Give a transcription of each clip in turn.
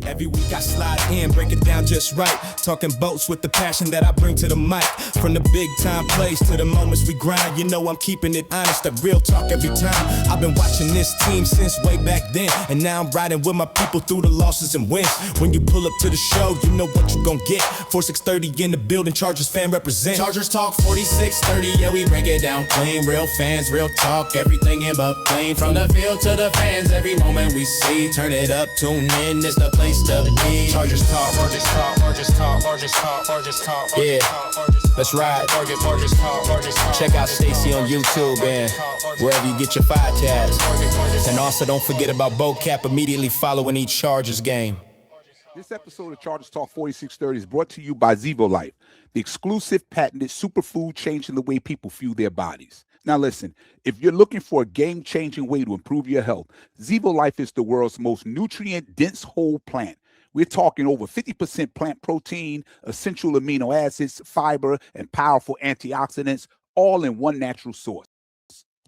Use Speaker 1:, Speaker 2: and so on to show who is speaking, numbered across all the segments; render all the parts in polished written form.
Speaker 1: Every week I slide in, break it down just right. Talking boats with the passion that I bring to the mic. From the big time plays to the moments we grind. You know I'm keeping it honest, a real talk every time. I've been watching this team since way back then, and now I'm riding with my people through the losses and wins. When you pull up to the show, you know what you gon' get. 4630 in the building, Chargers fan represent.
Speaker 2: Chargers talk 4630, yeah, we break it down clean. Real fans, real talk, everything in between. From the field to the fans, every moment we see. Turn it up, tune in, it's the place to be.
Speaker 1: Chargers talk, Chargers talk, Chargers talk, Chargers talk, Chargers talk.
Speaker 2: Yeah, let's ride.
Speaker 1: Chargers talk, Chargers talk.
Speaker 2: Check out Stacy on YouTube and wherever you get your podcasts. And also don't forget about BoCap immediately following each Chargers game.
Speaker 3: This episode of Chargers Talk 4630 is brought to you by Zevo Life, the exclusive patented superfood changing the way people fuel their bodies. Now listen, if you're looking for a game-changing way to improve your health, Zevo Life is the world's most nutrient-dense whole plant. We're talking over 50% plant protein, essential amino acids, fiber, and powerful antioxidants, all in one natural source.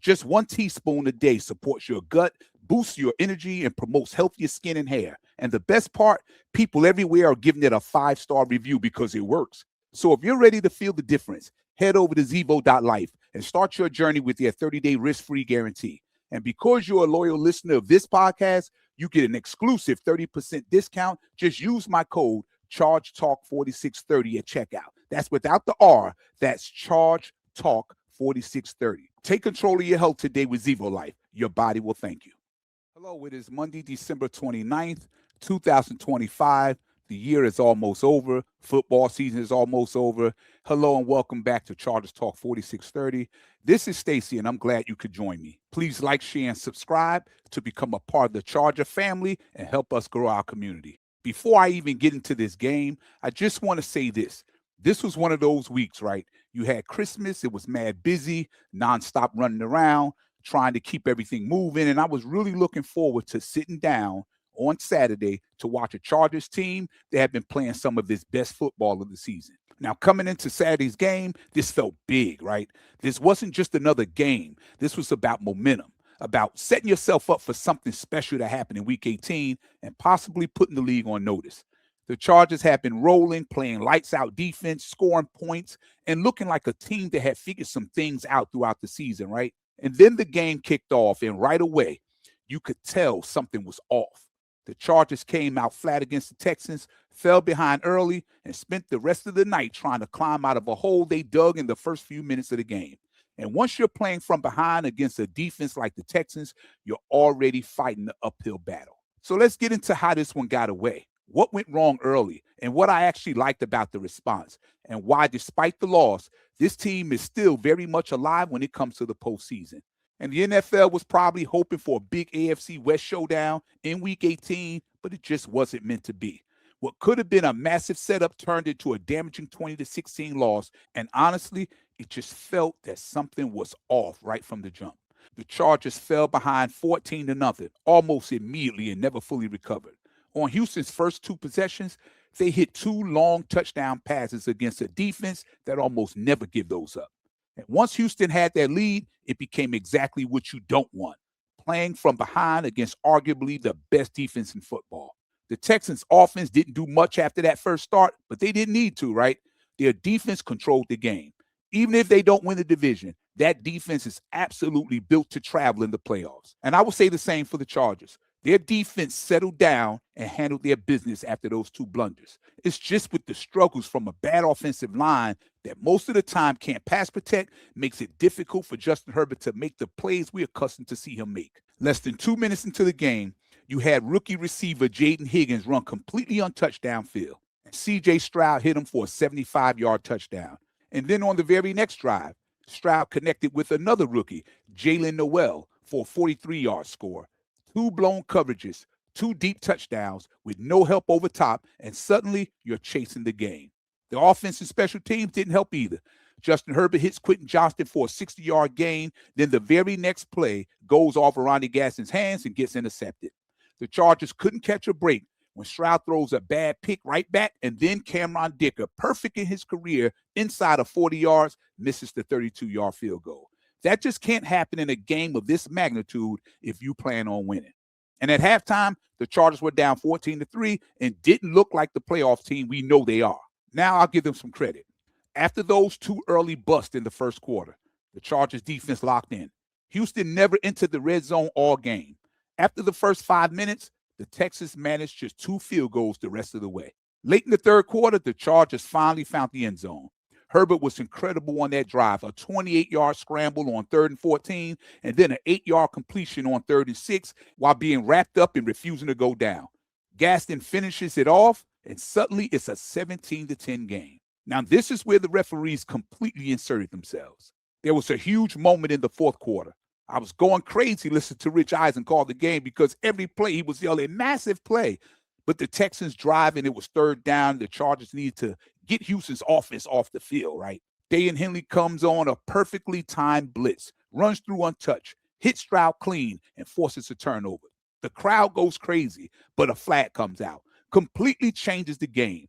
Speaker 3: Just 1 teaspoon a day supports your gut, boosts your energy, and promotes healthier skin and hair. And the best part, people everywhere are giving it a 5-star review because it works. So if you're ready to feel the difference, head over to Zevo.life and start your journey with their 30-day risk-free guarantee. And because you're a loyal listener of this podcast, you get an exclusive 30% discount. Just use my code ChargeTalk4630 at checkout. That's without the R. That's ChargeTalk4630. Take control of your health today with Zevo Life. Your body will thank you. Hello, it is Monday, December 29th, 2025. The year is almost over. Football season is almost over. Hello and welcome back to Chargers Talk 4630. This is Stacy, and I'm glad you could join me. Please like, share, and subscribe to become a part of the Charger family and help us grow our community. Before I even get into this game, I just want to say this. This was one of those weeks, right? You had Christmas. It was mad busy, nonstop running around, trying to keep everything moving. And I was really looking forward to sitting down on Saturday to watch a Chargers team that had been playing some of its best football of the season. Now, coming into Saturday's game, this felt big, right? This wasn't just another game. This was about momentum, about setting yourself up for something special to happen in Week 18 and possibly putting the league on notice. The Chargers have been rolling, playing lights-out defense, scoring points, and looking like a team that had figured some things out throughout the season, right? And then the game kicked off, and right away, you could tell something was off. The Chargers came out flat against the Texans, fell behind early, and spent the rest of the night trying to climb out of a hole they dug in the first few minutes of the game. And once you're playing from behind against a defense like the Texans, you're already fighting the uphill battle. So let's get into how this one got away, what went wrong early, and what I actually liked about the response, and why, despite the loss, this team is still very much alive when it comes to the postseason. And the NFL was probably hoping for a big AFC West showdown in Week 18, but it just wasn't meant to be. What could have been a massive setup turned into a damaging 20-16 loss, and honestly, it just felt that something was off right from the jump. The Chargers fell behind 14-0 almost immediately and never fully recovered. On Houston's first 2 possessions, they hit 2 long touchdown passes against a defense that almost never give those up. And once Houston had that lead, it became exactly what you don't want, playing from behind against arguably the best defense in football. The Texans' offense didn't do much after that first start, but they didn't need to, right? Their defense controlled the game. Even if they don't win the division, that defense is absolutely built to travel in the playoffs. And I will say the same for the Chargers. Their defense settled down and handled their business after those 2 blunders. It's just with the struggles from a bad offensive line that most of the time can't pass protect makes it difficult for Justin Herbert to make the plays we're accustomed to see him make. Less than 2 minutes into the game, you had rookie receiver Jaden Higgins run completely untouched downfield. And C.J. Stroud hit him for a 75-yard touchdown. And then on the very next drive, Stroud connected with another rookie, Jalen Noel, for a 43-yard score. 2 blown coverages, 2 deep touchdowns with no help over top, and suddenly you're chasing the game. The offense and special teams didn't help either. Justin Herbert hits Quentin Johnston for a 60-yard gain. Then the very next play goes off Ronnie Gaston's hands and gets intercepted. The Chargers couldn't catch a break when Stroud throws a bad pick right back, and then Cameron Dicker, perfect in his career, inside of 40 yards, misses the 32-yard field goal. That just can't happen in a game of this magnitude if you plan on winning. And at halftime, the Chargers were down 14-3 and didn't look like the playoff team we know they are. Now I'll give them some credit. After those two early busts in the first quarter, the Chargers defense locked in. Houston never entered the red zone all game. After the first 5 minutes, the Texans managed just 2 field goals the rest of the way. Late in the third quarter, the Chargers finally found the end zone. Herbert was incredible on that drive, a 28-yard scramble on 3rd and 14, and then an 8-yard completion on 3rd and 6 while being wrapped up and refusing to go down. Gaston finishes it off, and suddenly it's a 17-10 game. Now, this is where the referees completely inserted themselves. There was a huge moment in the fourth quarter. I was going crazy listening to Rich Eisen call the game because every play he was yelling, massive play. But the Texans drive, and it was 3rd down. The Chargers needed to get Houston's offense off the field, right? Dayan Henley comes on a perfectly timed blitz, runs through untouched, hits Stroud clean, and forces a turnover. The crowd goes crazy, but a flag comes out. Completely changes the game.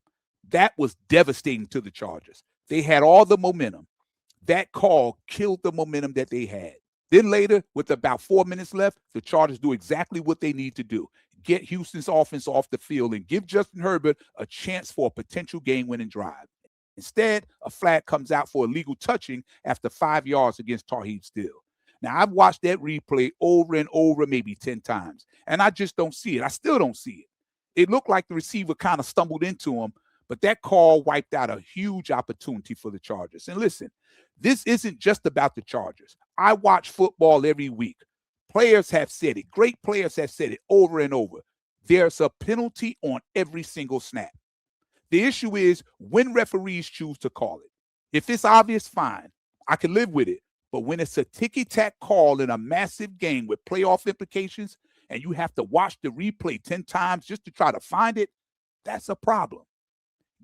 Speaker 3: That was devastating to the Chargers. They had all the momentum. That call killed the momentum that they had. Then later, with about 4 minutes left, the Chargers do exactly what they need to do. Get Houston's offense off the field and give Justin Herbert a chance for a potential game-winning drive. Instead, a flag comes out for illegal touching after 5 yards against Tarheeb Steele. Now, I've watched that replay over and over, maybe 10 times, and I just don't see it. I still don't see it. It looked like the receiver kind of stumbled into him, but that call wiped out a huge opportunity for the Chargers. And listen, this isn't just about the Chargers. I watch football every week. Players have said it. Great players have said it over and over. There's a penalty on every single snap. The issue is when referees choose to call it. If it's obvious, fine. I can live with it. But when it's a ticky-tack call in a massive game with playoff implications and you have to watch the replay 10 times just to try to find it, that's a problem.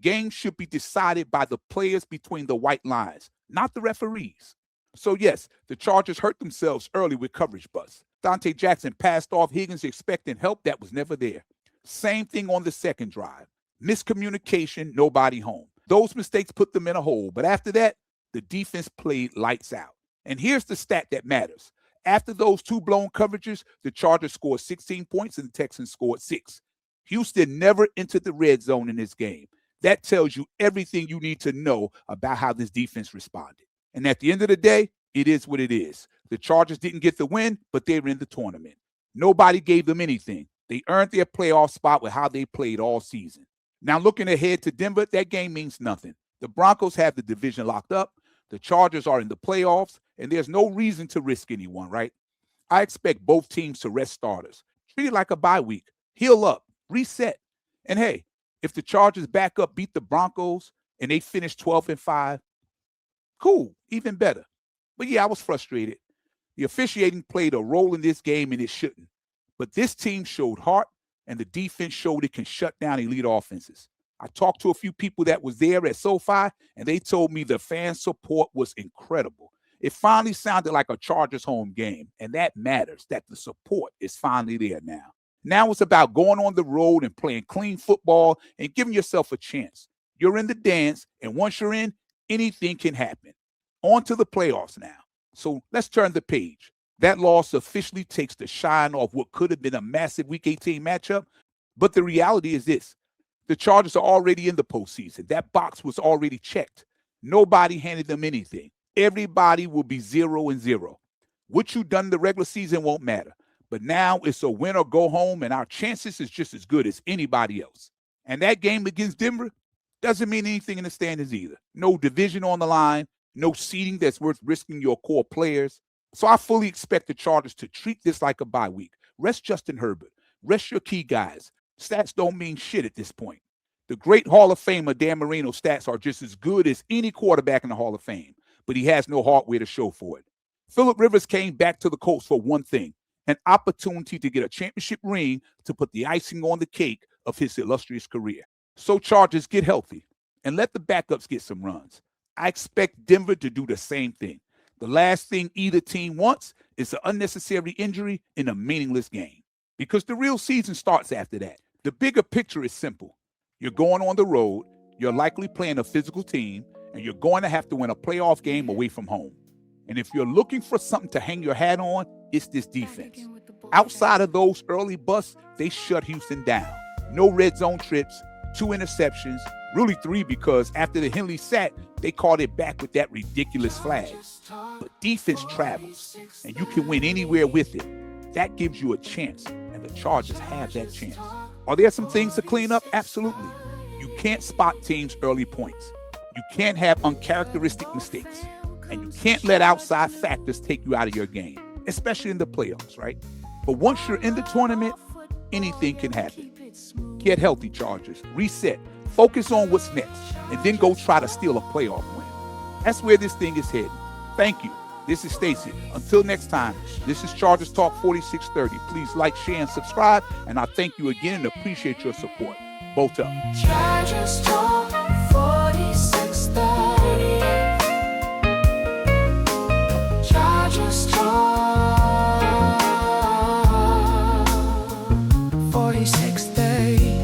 Speaker 3: Games should be decided by the players between the white lines, not the referees. So yes, the Chargers hurt themselves early with coverage busts. Dante Jackson passed off Higgins expecting help that was never there. Same thing on the second drive. Miscommunication, nobody home. Those mistakes put them in a hole, but after that, the defense played lights out. And here's the stat that matters. After those 2 blown coverages, the Chargers scored 16 points and the Texans scored 6. Houston never entered the red zone in this game. That tells you everything you need to know about how this defense responded. And at the end of the day, it is what it is. The Chargers didn't get the win, but they were in the tournament. Nobody gave them anything. They earned their playoff spot with how they played all season. Now looking ahead to Denver, that game means nothing. The Broncos have the division locked up. The Chargers are in the playoffs, and there's no reason to risk anyone, right? I expect both teams to rest starters. Treat it like a bye week. Heal up, reset. And hey, if the Chargers back up, beat the Broncos, and they finish 12-5, cool, even better. But yeah, I was frustrated. The officiating played a role in this game, and it shouldn't. But this team showed heart, and the defense showed it can shut down elite offenses. I talked to a few people that was there at SoFi, and they told me the fan support was incredible. It finally sounded like a Chargers home game, and that matters, that the support is finally there now. Now it's about going on the road and playing clean football and giving yourself a chance. You're in the dance, and once you're in, anything can happen. On to the playoffs now. So let's turn the page. That loss officially takes the shine off what could have been a massive Week 18 matchup, but the reality is this. The Chargers are already in the postseason. That box was already checked. Nobody handed them anything. Everybody will be 0-0. What you've done in the regular season won't matter. But now it's a win or go home, and our chances is just as good as anybody else. And that game against Denver doesn't mean anything in the standings either. No division on the line, no seeding that's worth risking your core players. So I fully expect the Chargers to treat this like a bye week. Rest Justin Herbert. Rest your key guys. Stats don't mean shit at this point. The great Hall of Famer Dan Marino's stats are just as good as any quarterback in the Hall of Fame, but he has no hardware to show for it. Phillip Rivers came back to the Colts for one thing, an opportunity to get a championship ring to put the icing on the cake of his illustrious career. So Chargers, get healthy and let the backups get some runs. I expect Denver to do the same thing. The last thing either team wants is an unnecessary injury in a meaningless game, because the real season starts after that. The bigger picture is simple. You're going on the road, you're likely playing a physical team, and you're going to have to win a playoff game away from home. And if you're looking for something to hang your hat on, it's this defense. Outside of those early busts, they shut Houston down. No red zone trips, 2 interceptions, really 3 because after the Henley sack, they called it back with that ridiculous flag. But defense travels, and you can win anywhere with it. That gives you a chance, and the Chargers have that chance. Are there some things to clean up? Absolutely. You can't spot teams' early points. You can't have uncharacteristic mistakes. And you can't let outside factors take you out of your game, especially in the playoffs, right? But once you're in the tournament, anything can happen. Get healthy, Chargers. Reset. Focus on what's next, and then go try to steal a playoff win. That's where this thing is heading. Thank you. This is Stacy. Until next time, this is Chargers Talk 4630. Please like, share, and subscribe, and I thank you again and appreciate your support. Both up.
Speaker 4: Chargers Talk 4630. Chargers Talk 4630.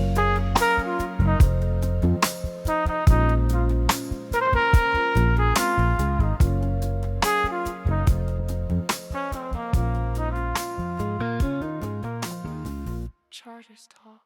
Speaker 4: Chargers Talk.